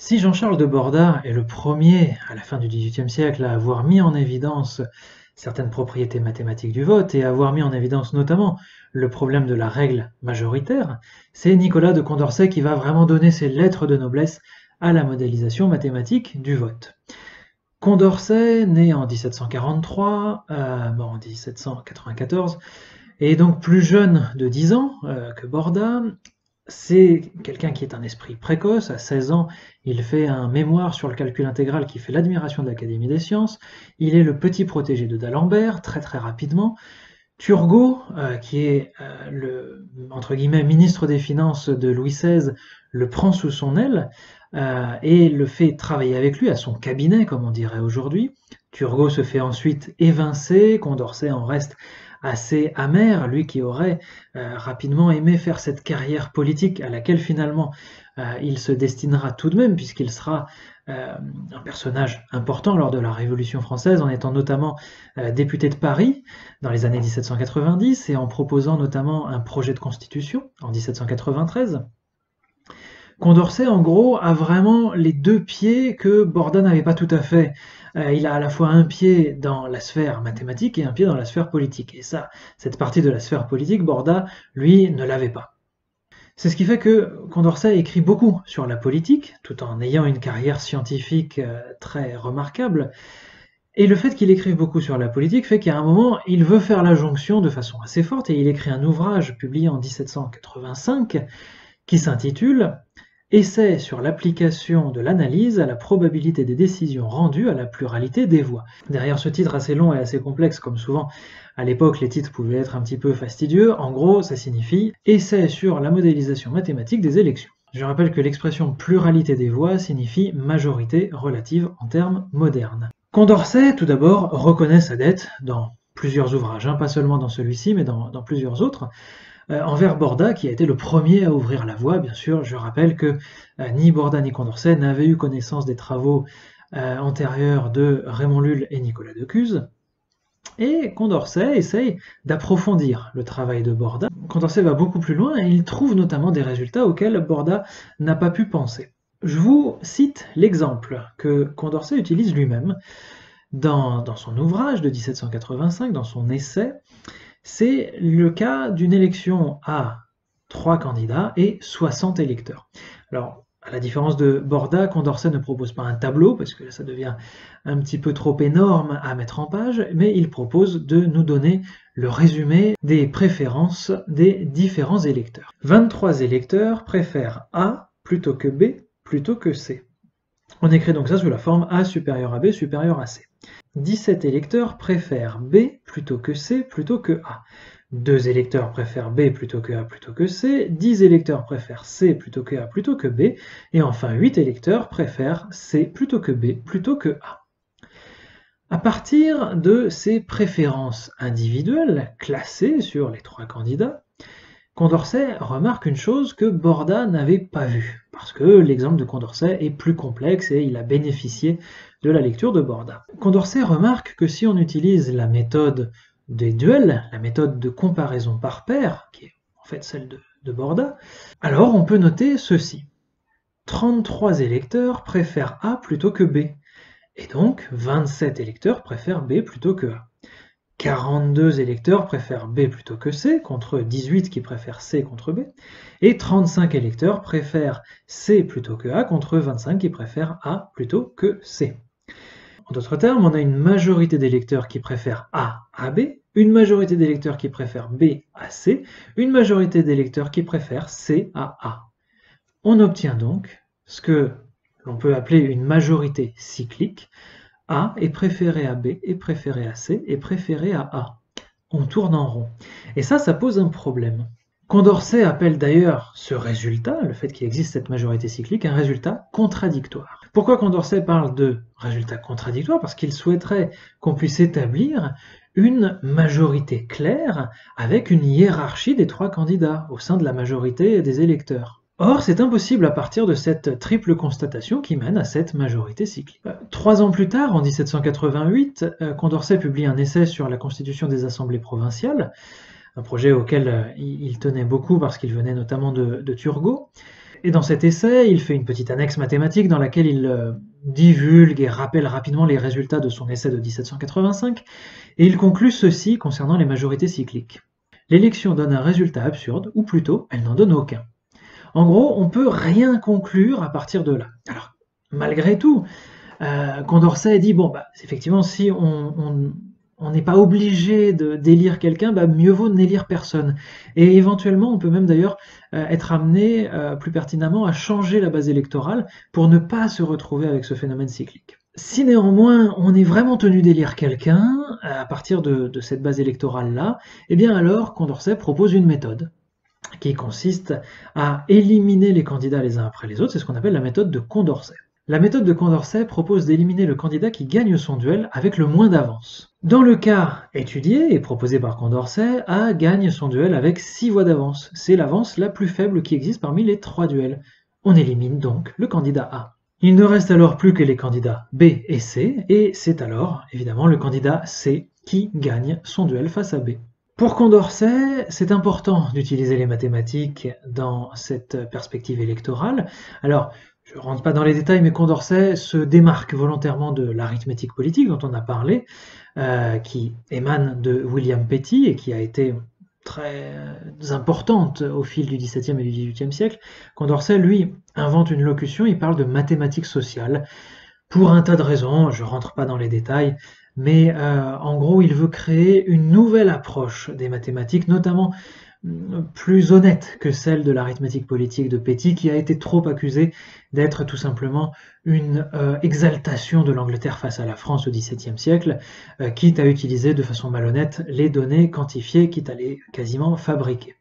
Si Jean-Charles de Borda est le premier, à la fin du XVIIIe siècle, à avoir mis en évidence certaines propriétés mathématiques du vote et à avoir mis en évidence notamment le problème de la règle majoritaire, c'est Nicolas de Condorcet qui va vraiment donner ses lettres de noblesse à la modélisation mathématique du vote. Condorcet, né en 1743, mort en 1794, est donc plus jeune de 10 ans que Borda. C'est quelqu'un qui est un esprit précoce. À 16 ans, il fait un mémoire sur le calcul intégral qui fait l'admiration de l'Académie des sciences. Il est le petit protégé de d'Alembert, très très rapidement. Turgot, qui est le entre guillemets ministre des Finances de Louis XVI, le prend sous son aile et le fait travailler avec lui à son cabinet, comme on dirait aujourd'hui. Turgot se fait ensuite évincer, Condorcet en reste assez amer, lui qui aurait rapidement aimé faire cette carrière politique à laquelle finalement il se destinera tout de même, puisqu'il sera un personnage important lors de la Révolution française, en étant notamment député de Paris dans les années 1790 et en proposant notamment un projet de constitution en 1793. Condorcet, en gros, a vraiment les deux pieds que Borda n'avait pas tout à fait. Il a à la fois un pied dans la sphère mathématique et un pied dans la sphère politique. Et ça, cette partie de la sphère politique, Borda, lui, ne l'avait pas. C'est ce qui fait que Condorcet écrit beaucoup sur la politique, tout en ayant une carrière scientifique très remarquable. Et le fait qu'il écrive beaucoup sur la politique fait qu'à un moment, il veut faire la jonction de façon assez forte, et il écrit un ouvrage publié en 1785 qui s'intitule Essai sur l'application de l'analyse à la probabilité des décisions rendues à la pluralité des voix. Derrière ce titre assez long et assez complexe, comme souvent à l'époque les titres pouvaient être un petit peu fastidieux, en gros ça signifie Essai sur la modélisation mathématique des élections. Je rappelle que l'expression pluralité des voix signifie majorité relative en termes modernes. Condorcet, tout d'abord, reconnaît sa dette dans plusieurs ouvrages, pas seulement dans celui-ci, mais dans plusieurs autres, envers Borda, qui a été le premier à ouvrir la voie. Bien sûr, je rappelle que ni Borda ni Condorcet n'avaient eu connaissance des travaux antérieurs de Raymond Lulle et Nicolas de Cuse. Et Condorcet essaye d'approfondir le travail de Borda. Condorcet va beaucoup plus loin et il trouve notamment des résultats auxquels Borda n'a pas pu penser. Je vous cite l'exemple que Condorcet utilise lui-même dans son ouvrage de 1785, dans son essai. C'est le cas d'une élection à 3 candidats et 60 électeurs. Alors, à la différence de Borda, Condorcet ne propose pas un tableau, parce que ça devient un petit peu trop énorme à mettre en page, mais il propose de nous donner le résumé des préférences des différents électeurs. 23 électeurs préfèrent A plutôt que B plutôt que C. On écrit donc ça sous la forme A supérieur à B supérieur à C. 17 électeurs préfèrent B plutôt que C plutôt que A. 2 électeurs préfèrent B plutôt que A plutôt que C. 10 électeurs préfèrent C plutôt que A plutôt que B. Et enfin 8 électeurs préfèrent C plutôt que B plutôt que A. À partir de ces préférences individuelles classées sur les 3 candidats, Condorcet remarque une chose que Borda n'avait pas vue, parce que l'exemple de Condorcet est plus complexe et il a bénéficié de la lecture de Borda. Condorcet remarque que si on utilise la méthode des duels, la méthode de comparaison par paire, qui est en fait celle de Borda, alors on peut noter ceci. 33 électeurs préfèrent A plutôt que B, et donc 27 électeurs préfèrent B plutôt que A. 42 électeurs préfèrent B plutôt que C, contre 18 qui préfèrent C contre B, et 35 électeurs préfèrent C plutôt que A, contre 25 qui préfèrent A plutôt que C. En d'autres termes, on a une majorité d'électeurs qui préfèrent A à B, une majorité d'électeurs qui préfèrent B à C, une majorité d'électeurs qui préfèrent C à A. On obtient donc ce que l'on peut appeler une majorité cyclique. A est préféré à B, est préféré à C, est préféré à A. On tourne en rond. Et ça pose un problème. Condorcet appelle d'ailleurs ce résultat, le fait qu'il existe cette majorité cyclique, un résultat contradictoire. Pourquoi Condorcet parle de résultat contradictoire? Parce qu'il souhaiterait qu'on puisse établir une majorité claire avec une hiérarchie des 3 candidats au sein de la majorité des électeurs. Or, c'est impossible à partir de cette triple constatation qui mène à cette majorité cyclique. 3 ans plus tard, en 1788, Condorcet publie un essai sur la constitution des assemblées provinciales, un projet auquel il tenait beaucoup parce qu'il venait notamment de Turgot. Et dans cet essai, il fait une petite annexe mathématique dans laquelle il divulgue et rappelle rapidement les résultats de son essai de 1785, et il conclut ceci concernant les majorités cycliques. L'élection donne un résultat absurde, ou plutôt, elle n'en donne aucun. En gros, on peut rien conclure à partir de là. Alors, malgré tout, Condorcet dit, bon, effectivement, si on n'est pas obligé d'élire quelqu'un, mieux vaut n'élire personne. Et éventuellement, on peut même d'ailleurs être amené plus pertinemment à changer la base électorale pour ne pas se retrouver avec ce phénomène cyclique. Si néanmoins on est vraiment tenu d'élire quelqu'un à partir de cette base électorale-là, eh bien alors Condorcet propose une méthode qui consiste à éliminer les candidats les uns après les autres, c'est ce qu'on appelle la méthode de Condorcet. La méthode de Condorcet propose d'éliminer le candidat qui gagne son duel avec le moins d'avance. Dans le cas étudié et proposé par Condorcet, A gagne son duel avec 6 voix d'avance. C'est l'avance la plus faible qui existe parmi les 3 duels. On élimine donc le candidat A. Il ne reste alors plus que les candidats B et C, et c'est alors évidemment le candidat C qui gagne son duel face à B. Pour Condorcet, c'est important d'utiliser les mathématiques dans cette perspective électorale. Alors, je ne rentre pas dans les détails, mais Condorcet se démarque volontairement de l'arithmétique politique dont on a parlé, qui émane de William Petty et qui a été très importante au fil du XVIIe et du XVIIIe siècle. Condorcet, lui, invente une locution, il parle de mathématiques sociales, pour un tas de raisons, je ne rentre pas dans les détails, mais en gros, il veut créer une nouvelle approche des mathématiques, notamment plus honnête que celle de l'arithmétique politique de Petty, qui a été trop accusée d'être tout simplement une exaltation de l'Angleterre face à la France au XVIIe siècle, quitte à utiliser de façon malhonnête les données quantifiées, quitte à les quasiment fabriquer.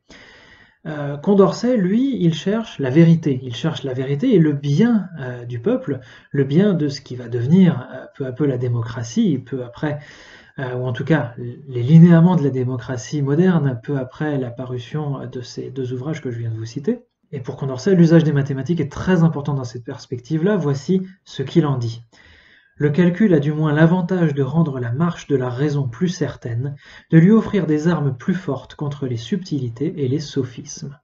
Condorcet, lui, il cherche la vérité. Il cherche la vérité et le bien du peuple, le bien de ce qui va devenir peu à peu la démocratie, peu après, ou en tout cas les linéaments de la démocratie moderne, peu après la parution de ces 2 ouvrages que je viens de vous citer. Et pour Condorcet, l'usage des mathématiques est très important dans cette perspective-là. Voici ce qu'il en dit. Le calcul a du moins l'avantage de rendre la marche de la raison plus certaine, de lui offrir des armes plus fortes contre les subtilités et les sophismes.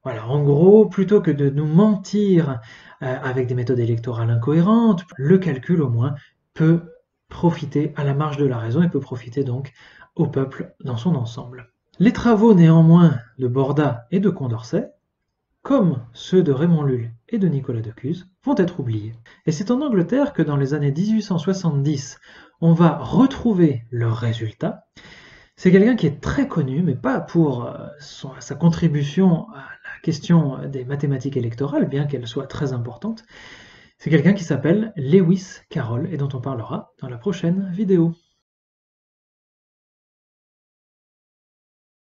Voilà, en gros, plutôt que de nous mentir avec des méthodes électorales incohérentes, le calcul au moins peut profiter à la marge de la raison et peut profiter donc au peuple dans son ensemble. Les travaux néanmoins de Borda et de Condorcet, comme ceux de Raymond Lull et de Nicolas de Cuse, vont être oubliés. Et c'est en Angleterre que dans les années 1870, on va retrouver leurs résultats. C'est quelqu'un qui est très connu, mais pas pour sa contribution à la question des mathématiques électorales, bien qu'elle soit très importante. C'est quelqu'un qui s'appelle Lewis Carroll et dont on parlera dans la prochaine vidéo.